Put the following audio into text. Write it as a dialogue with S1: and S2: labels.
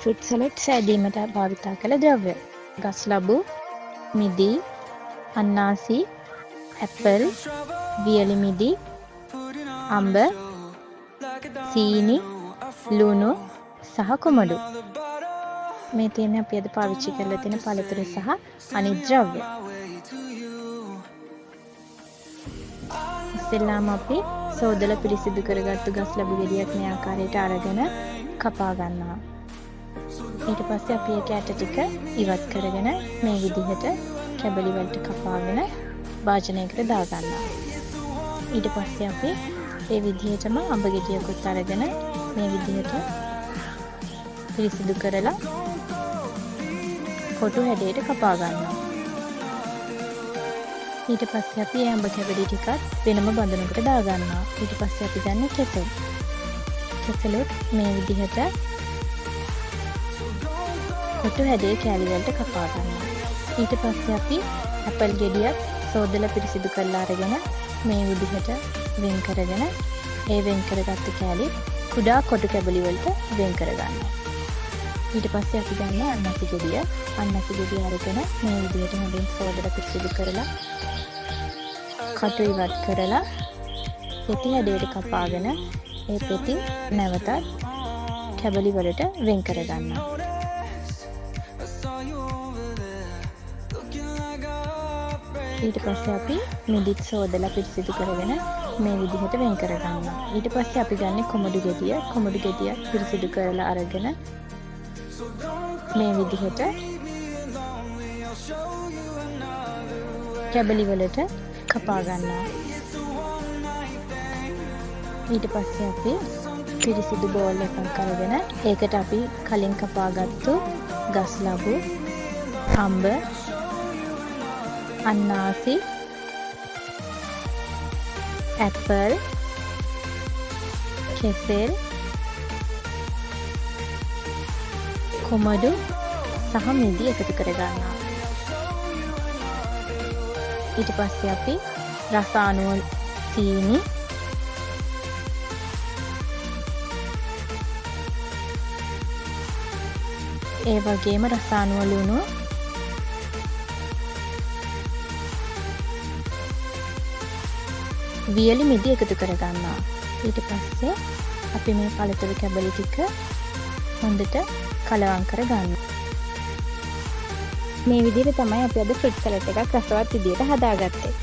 S1: Fruit සලඩ් සෑදීමට භාවිතා කළ ද්‍රව්‍ය. ගස්ලබු, මිදි, අන්නාසි, ඇපල්, වියලි මිදි, අඹ, සීනි, ලුණු සහ කුමඩු. මේ තියෙන්නේ අපි අද පාවිච්චි කරලා තියෙන පළතුරු සහ අනිත් ද්‍රව්‍ය. ඉස්සෙල්ලාම අපි සෝදලා පිරිසිදු කරගත්තු ගස්ලබු ගෙඩියක් මේ ආකාරයට අරගෙන කපා ගන්නවා. ඊට පස්සේ අපි ඒක ඇට ටික ඉවත් කරගෙන මේ විදිහට කැබලි වලට කපාගෙන භාජනයකට දා ගන්නවා. ඊට පස්සේ අපි මේ විදිහටම අඹ ගෙඩියකුත් අරගෙන මේ විදිහට පිරිසිදු කරලා කොටු හැඩයට කපා ගන්නවා. ඊට පස්සේ අපි මේ අඹ කැබලි ටිකත් වෙනම බඳුනකට දා ගන්නවා. ඊට පස්සේ අපි ගන්න කෙසෙල්. කෙසෙලුත් මේ විදිහට කොටු හැඩයේ කෑලි වලට කපා ගන්නවා. ඊට පස්සේ අපි ඇපල් ගෙඩියක් සෝදලා පිරිසිදු කරලා අරගෙන මේ විදිහට වෙන් කරගෙන ඒ වෙන් කරගත්තු කෑලි කුඩා කොටු කැබලි වලට වෙන් කරගන්නවා. ඊට පස්සේ අපි ගන්න අන්නසි ගෙඩිය. අන්නසි ගෙඩිය අරගෙන මේ විදිහට හොඳින් සෝදලා පිරිසිදු කරලා කටු ඉවත් කරලා පෙති හැඩයට කපාගෙන ඒ පෙති නැවතත් කැබලි වලට වෙන් කරගන්නවා. ඊට පස්සේ අපි මිදිත් සෝදලා පිරිසිදු කරගෙන මේ විදිහට වෙන් කරගන්නවා. ඊට පස්සේ අපි ගන්න කොමඩු ගෙඩිය. කොමඩු ගෙඩිය පිරිසිදු කරලා අරගෙන මේ විදිහට කැබලි වලට කපා ගන්නවා. ඊට පස්සේ අපි පිරිසිදු බෝල් එකක් අරගෙන ඒකට අපි කලින් කපාගත්තු ගස්ලබු, අඹ, අන්නාසි, ඇපල්, කෙසෙල්, කොමඩු සහ මිදි එකතු කර ගන්නවා. ඊට පස්සේ අපි රස අනුව සීනි, ඒ වගේම රස අනුව ලුණු, වියලි මිදි එකතු කර ගන්නවා. ඊට පස්සේ අපි මේ පළතුරු කැබලි ටික හොඳට කලවම් කර ගන්නවා. මේ විදිහට තමයි අපි අද ෆෘට් සලාඩ් එකක් රසවත් විදිහට හදාගත්තේ.